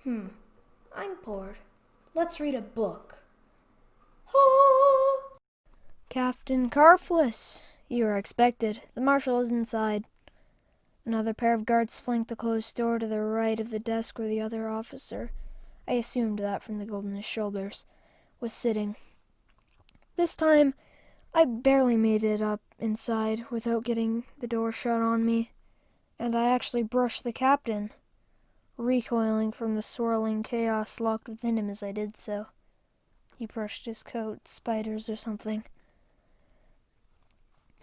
I'm bored. Let's read a book. Oh! Captain Carfless, you are expected. The marshal is inside. Another pair of guards flanked the closed door to the right of the desk where the other officer, I assumed that from the gold on his shoulders, was sitting. This time, I barely made it up inside without getting the door shut on me, and I actually brushed the captain, recoiling from the swirling chaos locked within him as I did so. He brushed his coat, spiders or something.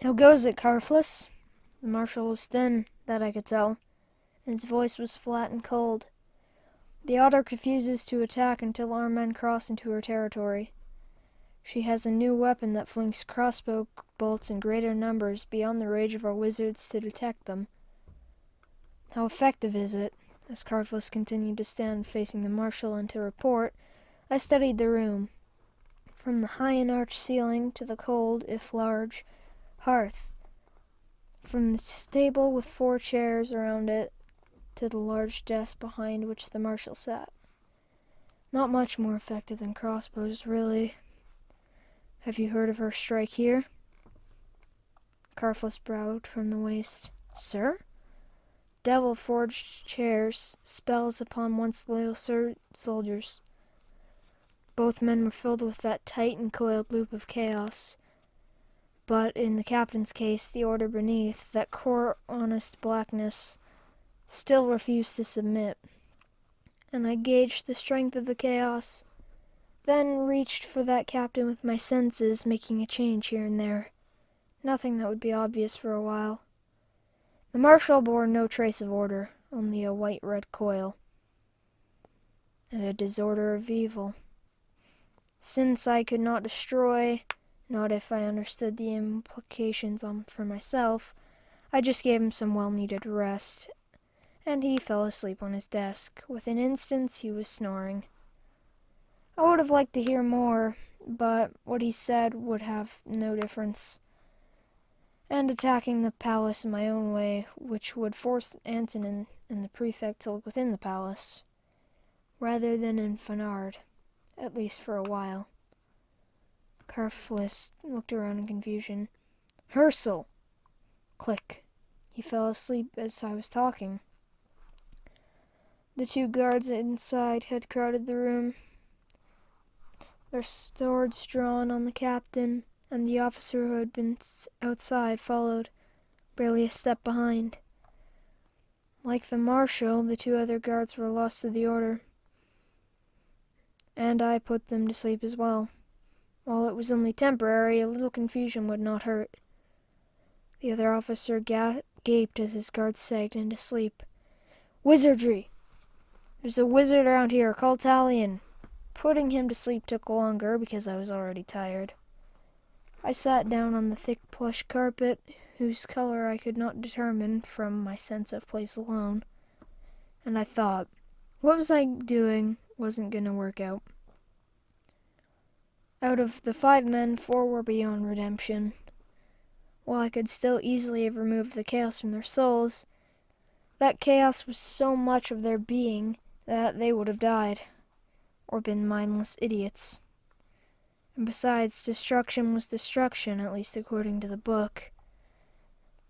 How goes it, Carfless? The marshal was thin, that I could tell, and his voice was flat and cold. The otter refuses to attack until our men cross into her territory. She has a new weapon that flings crossbow bolts in greater numbers beyond the range of our wizards to detect them. How effective is it? As Carfless continued to stand facing the marshal and to report, I studied the room. From the high and arched ceiling to the cold, if large, hearth. From the table with 4 chairs around it to the large desk behind which the marshal sat. Not much more effective than crossbows, really. Have you heard of her strike here? Carfless bowed from the waist. Sir? Devil-forged chairs, spells upon once loyal soldiers. Both men were filled with that tight and coiled loop of chaos. But in the captain's case, the order beneath, that core honest blackness, still refused to submit. And I gauged the strength of the chaos, then reached for that captain with my senses, making a change here and there. Nothing that would be obvious for a while. The marshal bore no trace of order, only a white-red coil. And a disorder of evil. Since I could not destroy, not if I understood the implications for myself, I just gave him some well-needed rest, and he fell asleep on his desk. Within instants, he was snoring. I would have liked to hear more, but what he said would have no difference. And attacking the palace in my own way, which would force Antonin and the prefect to look within the palace, rather than in Fanard, at least for a while. Carfless looked around in confusion. Hersel! Click. He fell asleep as I was talking. The 2 guards inside had crowded the room, their swords drawn on the captain, and the officer who had been outside followed, barely a step behind. Like the marshal, the 2 other guards were lost to the order, and I put them to sleep as well. While it was only temporary, a little confusion would not hurt. The other officer gaped as his guards sagged into sleep. Wizardry! There's a wizard around here called Talion. Putting him to sleep took longer because I was already tired. I sat down on the thick plush carpet, whose color I could not determine from my sense of place alone, and I thought, what was I doing wasn't going to work out. Out of the 5 men, 4 were beyond redemption. While I could still easily have removed the chaos from their souls, that chaos was so much of their being that they would have died, or been mindless idiots. And besides, destruction was destruction, at least according to the book.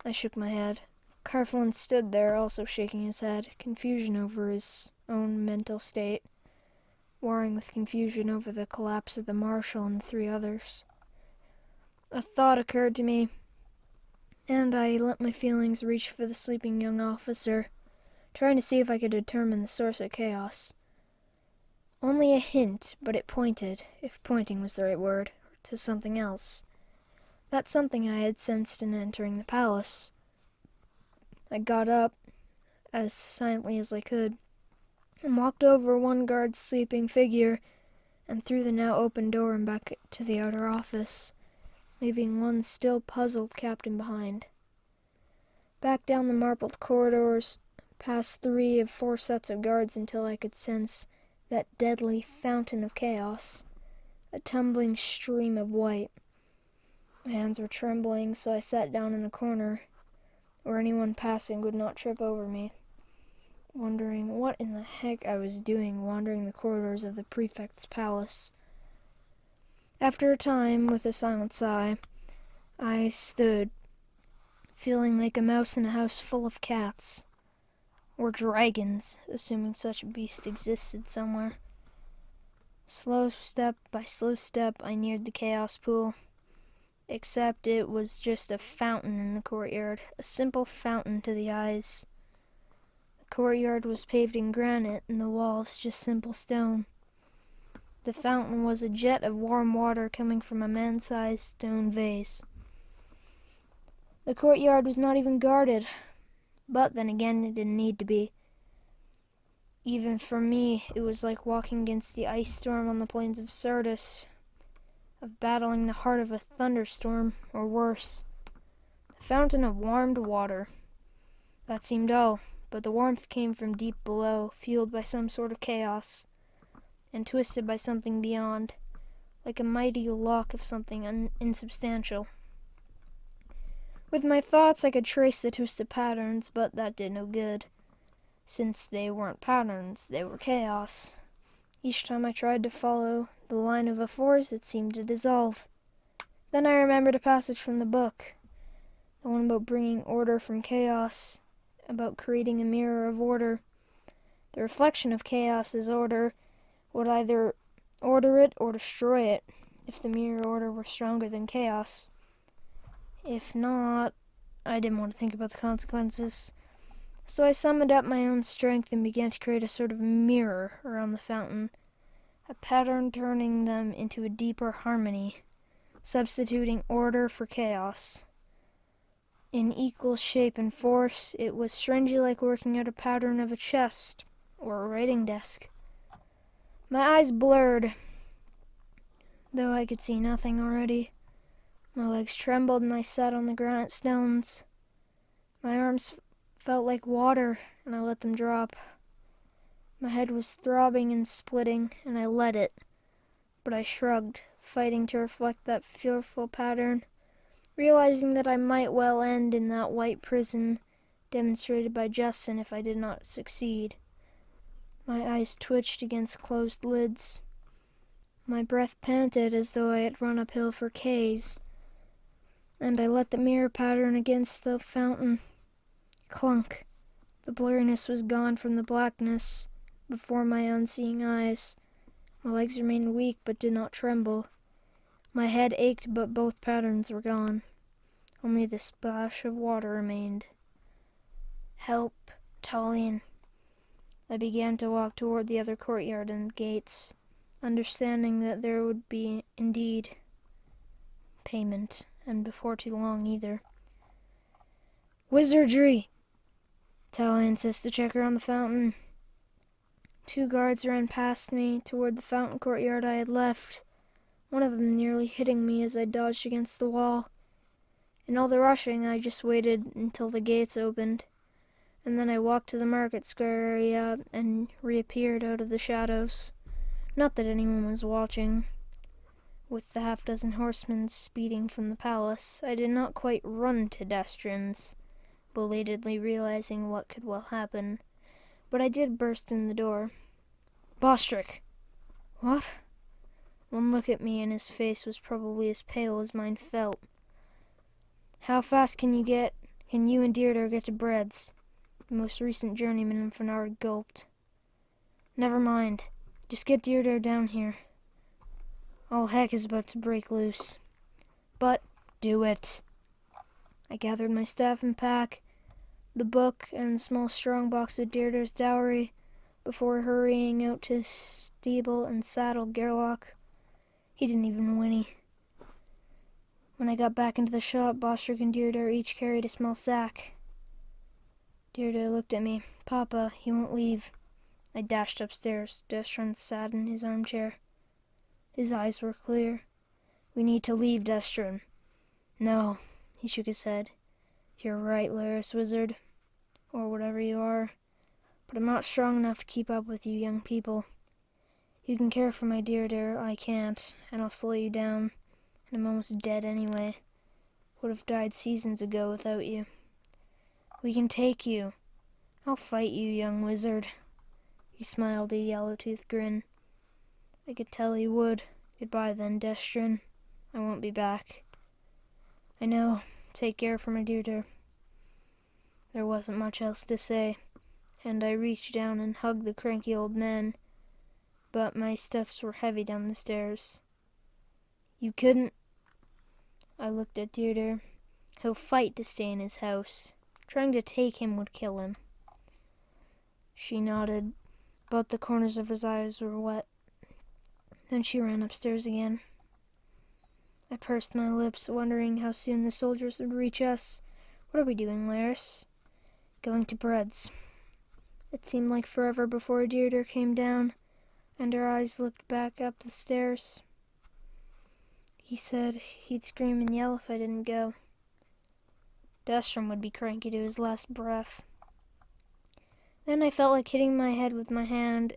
I shook my head. Carflin stood there, also shaking his head, confusion over his own mental state, warring with confusion over the collapse of the marshal and the 3 others. A thought occurred to me, and I let my feelings reach for the sleeping young officer, trying to see if I could determine the source of chaos. Only a hint, but it pointed, if pointing was the right word, to something else. That something I had sensed in entering the palace. I got up, as silently as I could, and walked over one guard's sleeping figure, and through the now open door and back to the outer office, leaving one still puzzled captain behind. Back down the marbled corridors, past 3 of 4 sets of guards until I could sense that deadly fountain of chaos, a tumbling stream of white. My hands were trembling, so I sat down in a corner, where anyone passing would not trip over me. wondering what in the heck I was doing wandering the corridors of the prefect's palace. After a time, with a silent sigh, I stood, feeling like a mouse in a house full of cats. Or dragons, assuming such a beast existed somewhere. Slow step by slow step, I neared the chaos pool. Except it was just a fountain in the courtyard, a simple fountain to the eyes. The courtyard was paved in granite, and the walls just simple stone. The fountain was a jet of warm water coming from a man-sized stone vase. The courtyard was not even guarded, but then again, it didn't need to be. Even for me, it was like walking against the ice storm on the plains of Sardis, of battling the heart of a thunderstorm, or worse. A fountain of warmed water. That seemed all, but the warmth came from deep below, fueled by some sort of chaos, and twisted by something beyond, like a mighty lock of something insubstantial. With my thoughts, I could trace the twisted patterns, but that did no good. Since they weren't patterns, they were chaos. Each time I tried to follow the line of a force, it seemed to dissolve. Then I remembered a passage from the book, the one about bringing order from chaos, about creating a mirror of order. The reflection of chaos as order would either order it or destroy it, if the mirror order were stronger than chaos. If not, I didn't want to think about the consequences. So I summoned up my own strength and began to create a sort of mirror around the fountain, a pattern turning them into a deeper harmony, substituting order for chaos. In equal shape and force, it was strangely like working out a pattern of a chest or a writing desk. My eyes blurred, though I could see nothing already. My legs trembled and I sat on the granite stones. My arms felt like water, and I let them drop. My head was throbbing and splitting, and I let it. But I shrugged, fighting to reflect that fearful pattern, realizing that I might well end in that white prison demonstrated by Justin if I did not succeed. My eyes twitched against closed lids. My breath panted as though I had run uphill for K's, and I let the mirror pattern against the fountain. Clunk. The blurriness was gone from the blackness before my unseeing eyes. My legs remained weak but did not tremble. My head ached but both patterns were gone. Only the splash of water remained. Help, Talion. I began to walk toward the other courtyard and gates, understanding that there would be, indeed, payment, and before too long either. Wizardry! Talion says to check around the fountain. 2 guards ran past me toward the fountain courtyard I had left, one of them nearly hitting me as I dodged against the wall. In all the rushing, I just waited until the gates opened, and then I walked to the market square area and reappeared out of the shadows. Not that anyone was watching. With the half-dozen horsemen speeding from the palace, I did not quite run to Destrin's, belatedly realizing what could well happen, but I did burst in the door. Bostrick! What? One look at me and his face was probably as pale as mine felt. How fast can you and Deirdre get to Bread's? The most recent journeyman in Fenard gulped. Never mind. Just get Deirdre down here. All heck is about to break loose. But do it. I gathered my staff and pack, the book, and a small strong box of Deirdre's dowry before hurrying out to stable and saddle Gerlach. He didn't even whinny. When I got back into the shop, Bostrick and Deirdre each carried a small sack. Deirdre looked at me. Papa, he won't leave. I dashed upstairs. Destron sat in his armchair. His eyes were clear. We need to leave, Destron. No, he shook his head. You're right, Laris Wizard. Or whatever you are. But I'm not strong enough to keep up with you young people. You can care for my Deirdre, I can't, and I'll slow you down. And I'm almost dead anyway. Would have died seasons ago without you. We can take you. I'll fight you, young wizard. He smiled a yellow-toothed grin. I could tell he would. Goodbye then, Destrin. I won't be back. I know. Take care for my dear. There wasn't much else to say, and I reached down and hugged the cranky old man, but my steps were heavy down the stairs. You couldn't... I looked at Dear. He'll fight to stay in his house. Trying to take him would kill him. She nodded, but the corners of her eyes were wet. Then she ran upstairs again. I pursed my lips, wondering how soon the soldiers would reach us. What are we doing, Laris? Going to Bread's. It seemed like forever before Deirdre came down, and her eyes looked back up the stairs. He said he'd scream and yell if I didn't go. Destrom would be cranky to his last breath. Then I felt like hitting my head with my hand,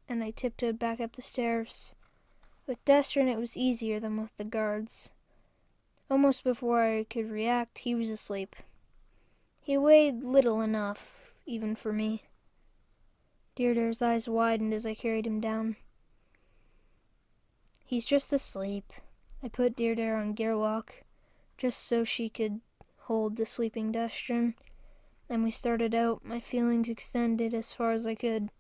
and I tiptoed back up the stairs. With Destron it was easier than with the guards. Almost before I could react, he was asleep. He weighed little enough, even for me. Deirdre's eyes widened as I carried him down. He's just asleep. I put Deirdre on gear lock, just so she could hold the sleeping Destron, and we started out, my feelings extended as far as I could.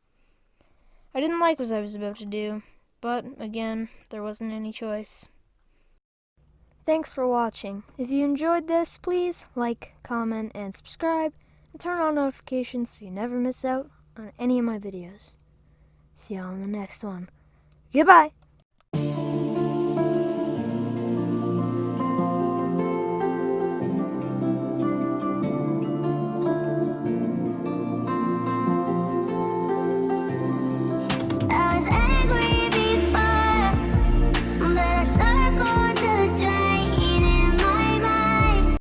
I didn't like what I was about to do, but, again, there wasn't any choice. Thanks for watching. If you enjoyed this, please like, comment, and subscribe, and turn on notifications so you never miss out on any of my videos. See y'all in the next one. Goodbye! I was